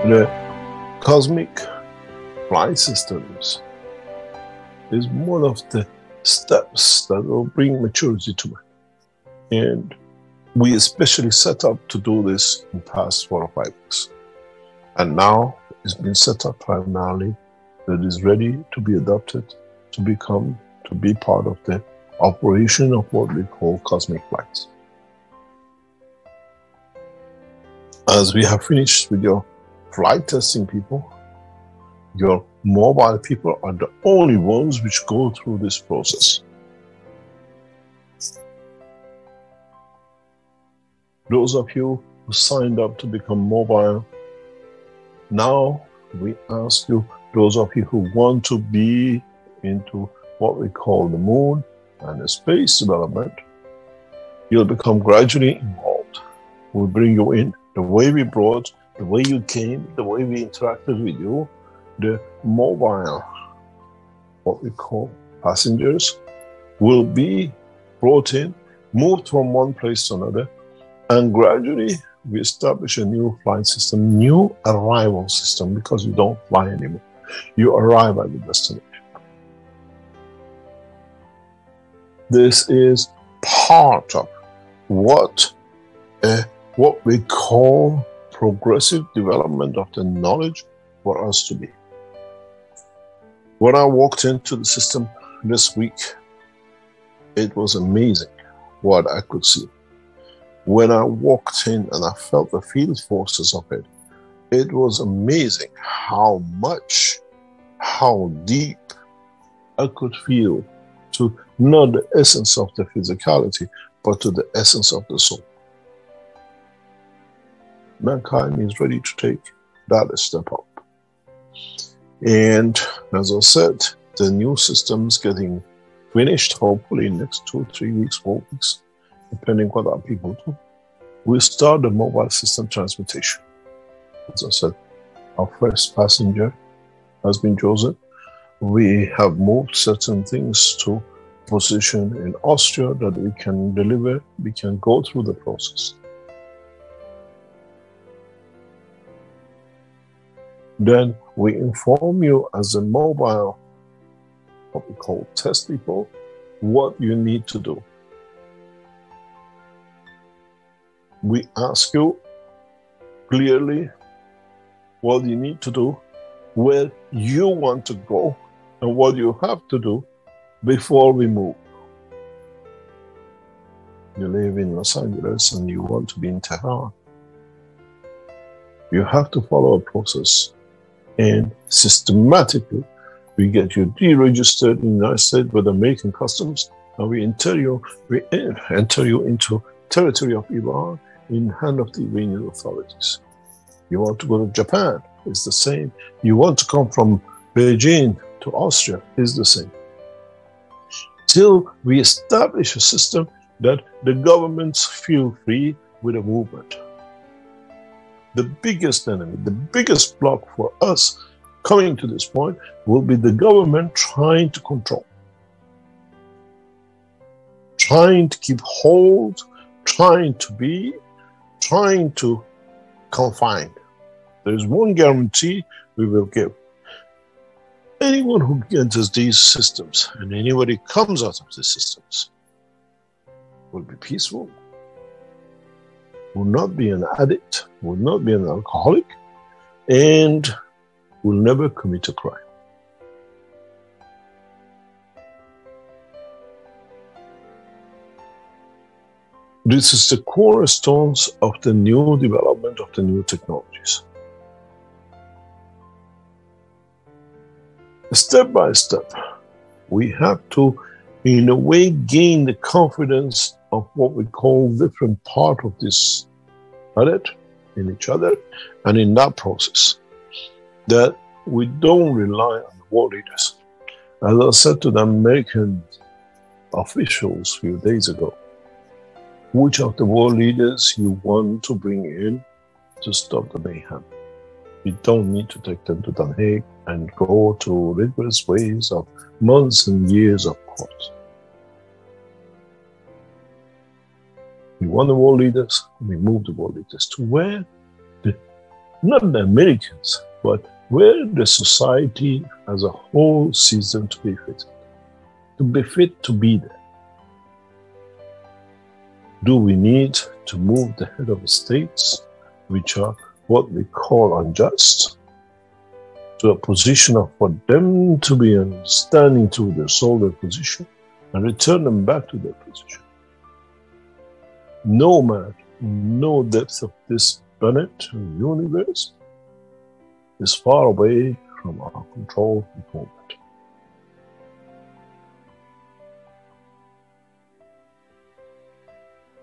The cosmic flight systems is one of the steps that will bring maturity to man. And we especially set up to do this in the past 4 or 5 weeks. And now it's been set up primarily that is ready to be adopted, to be part of the operation of what we call cosmic flights. As we have finished with your flight testing people, your mobile people are the only ones which go through this process. Those of you who signed up to become mobile, now we ask you, those of you who want to be into what we call the moon and the space development, you'll become gradually involved. We'll bring you in the way we brought, the way you came, the way we interacted with you, the mobile, what we call passengers, will be brought in, moved from one place to another, and gradually we establish a new flight system, new arrival system, because you don't fly anymore. You arrive at the destination. This is part of what we call progressive development of the knowledge for us to be. When I walked into the system this week, it was amazing what I could see. When I walked in and I felt the field forces of it, it was amazing how much, how deep I could feel to not the essence of the physicality, but to the essence of the soul. Mankind is ready to take that a step up. And as I said, the new system's getting finished, hopefully in the next 2, 3 weeks, 4 weeks, depending what our people do. We'll start the mobile system transmutation. As I said, our first passenger has been chosen. We have moved certain things to position in Austria that we can deliver, we can go through the process. Then we inform you as a mobile, what we call test people, what you need to do. We ask you clearly what you need to do, where you want to go, and what you have to do before we move. You live in Los Angeles and you want to be in Tehran. You have to follow a process. And systematically, we get you deregistered in the United States with American customs, and we enter you into territory of Iran in hand of the Iranian authorities. You want to go to Japan, it's the same. You want to come from Beijing to Austria, it's the same. Till we establish a system that the governments feel free with a movement. The biggest enemy, the biggest block for us coming to this point will be the government trying to control, trying to keep hold, trying to confine. There is one guarantee we will give. Anyone who enters these systems and anybody comes out of these systems will be peaceful, will not be an addict, will not be an alcoholic, and will never commit a crime. This is the cornerstones of the new development of the new technologies. Step by step, we have to, in a way, gain the confidence of what we call different part of this planet, in each other, and in that process, that we don't rely on the world leaders. As I said to the American officials a few days ago, which of the world leaders you want to bring in to stop the mayhem? You don't need to take them to The Hague and go to rigorous ways of months and years of court. We want the world leaders, we move the world leaders to where the not the Americans, but where the society as a whole sees them to be fit to be there. Do we need to move the head of the states, which are what we call unjust, to a position of for them to be understanding to resolve their position and return them back to their position? No man, no depth of this planet or universe is far away from our control and movement.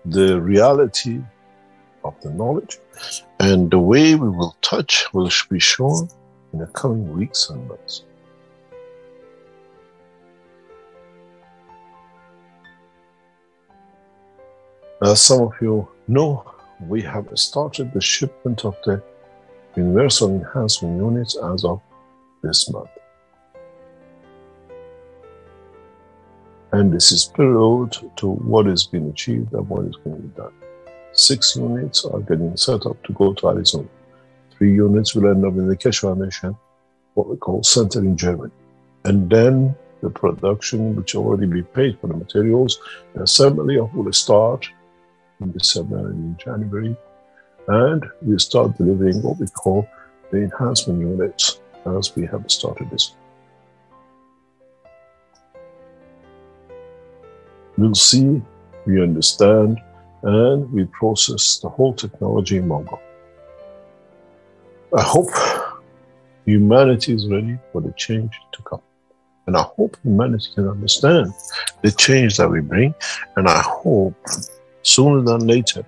The reality of the knowledge and the way we will touch will be shown in the coming weeks and months. As some of you know, we have started the shipment of the Universal Enhancement Units as of this month. And this is parallel to what is being achieved and what is going to be done. 6 units are getting set up to go to Arizona. 3 units will end up in the Keshe Foundation, what we call center in Germany. And then the production, which already be paid for the materials, the assembly of will start in December and in January. And we start delivering what we call the enhancement units as we have started this. We'll see, we understand, and we process the whole technology in Mongo. I hope humanity is ready for the change to come. And I hope humanity can understand the change that we bring. And I hope sooner than later,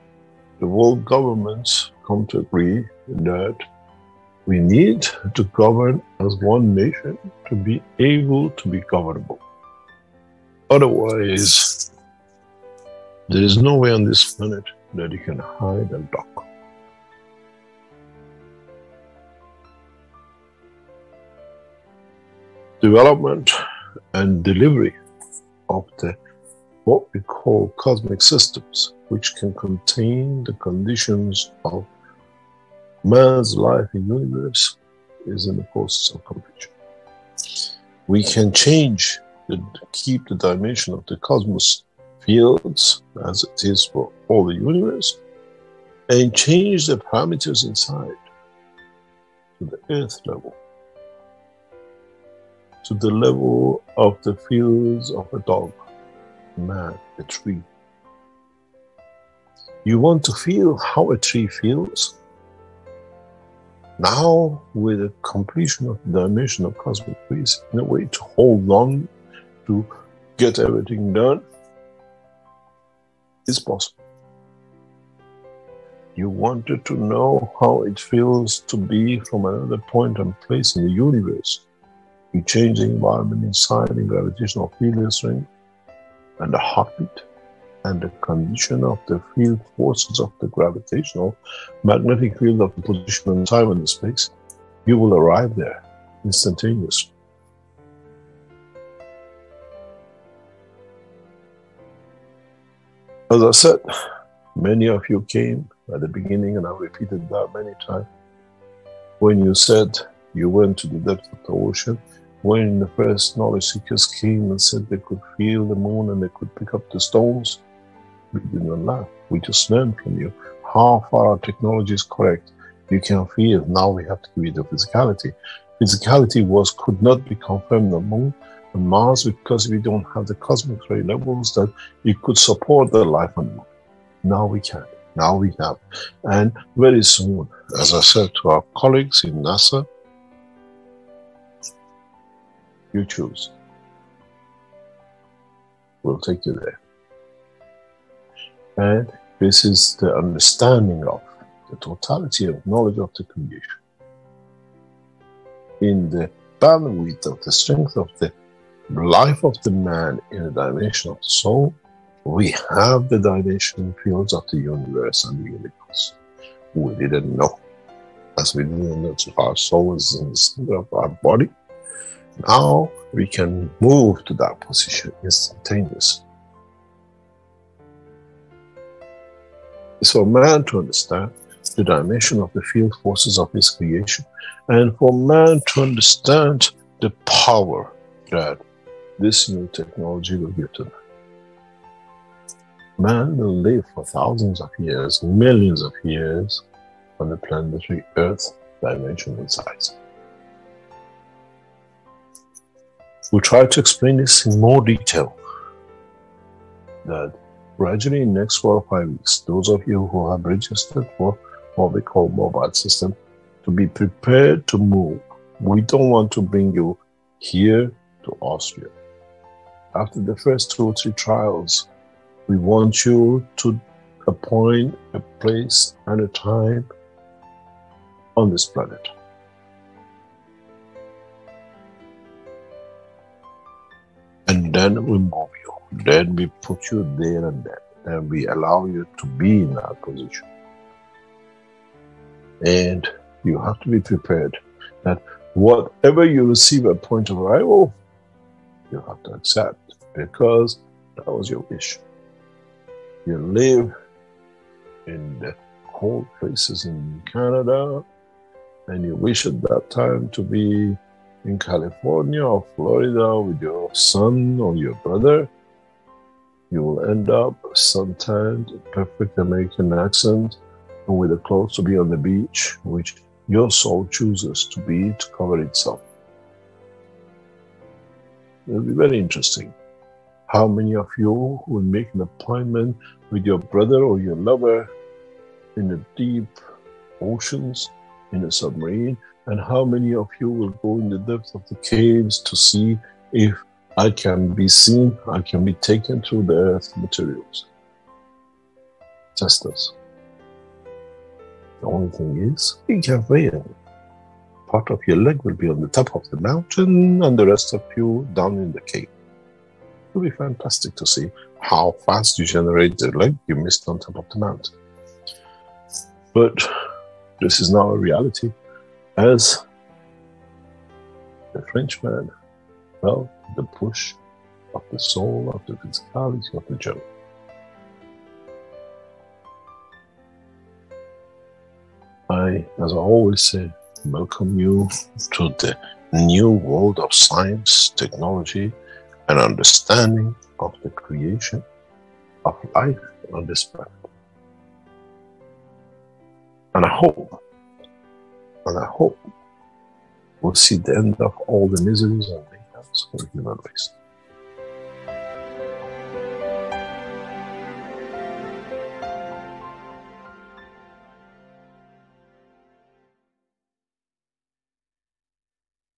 the world governments come to agree that we need to govern as one nation to be able to be governable. Otherwise, there is no way on this planet that you can hide and duck. Development and delivery of the what we call cosmic systems, which can contain the conditions of man's life in the universe, is in the process of completion. We can keep the dimension of the cosmos fields as it is for all the universe, and change the parameters inside to the earth level, to the level of the fields of a dog, a man, a tree. You want to feel how a tree feels? Now, with the completion of the dimension of cosmic space, in a way to hold on, to get everything done, is possible. You wanted to know how it feels to be from another point and place in the universe. You change the environment inside the gravitational field string and the heartbeat and the condition of the field forces of the gravitational magnetic field of the position and time and the space. You will arrive there instantaneously. As I said, many of you came at the beginning, and I repeated that many times, when you said you went to the depths of the ocean, when the first knowledge seekers came and said they could feel the moon and they could pick up the stones, we did not laugh. We just learned from you how far our technology is correct. You can feel. Now we have to give you the physicality. Physicality could not be confirmed on the moon and Mars because we don't have the cosmic ray levels that it could support the life on the moon. Now we can. Now we have. And very soon, as I said to our colleagues in NASA, you choose. We'll take you there. And this is the understanding of the totality of knowledge of the creation. In the bandwidth of the strength of the life of the man in the dimension of the soul, we have the dimension fields of the universe and the universe. We didn't know. As we didn't know that our soul is in the center of our body, now we can move to that position instantaneously. It's for man to understand the dimension of the field forces of his creation, and for man to understand the power that this new technology will give to them. Man will live for thousands of years, millions of years on the planetary Earth dimensional size. We'll try to explain this in more detail, that gradually in the next 4 or 5 weeks, those of you who have registered for what we call mobile system, to be prepared to move. We don't want to bring you here to Austria. After the first 2 or 3 trials, we want you to appoint a place and a time on this planet. And then we move you. Then we put you there and then. And we allow you to be in that position. And you have to be prepared that whatever you receive at point of arrival, you have to accept, because that was your wish. You live in the cold places in Canada, and you wish at that time to be in California or Florida with your son or your brother. You will end up suntanned, perfect American accent, and with the clothes to be on the beach, which your soul chooses to be to cover itself. It will be very interesting. How many of you will make an appointment with your brother or your lover in the deep oceans, in a submarine, and how many of you will go in the depths of the caves to see if I can be seen, I can be taken through the earth materials? Test us. The only thing is, be careful. Part of your leg will be on the top of the mountain and the rest of you down in the cave. It will be fantastic to see how fast you generate the leg you missed on top of the mountain. But this is now a reality, as the Frenchman felt the push of the soul, of the physicality of the journey. As I always say, welcome you to the new world of science, technology, and understanding of the creation of life on this planet. And I hope we'll see the end of all the miseries and mayhems for the human race.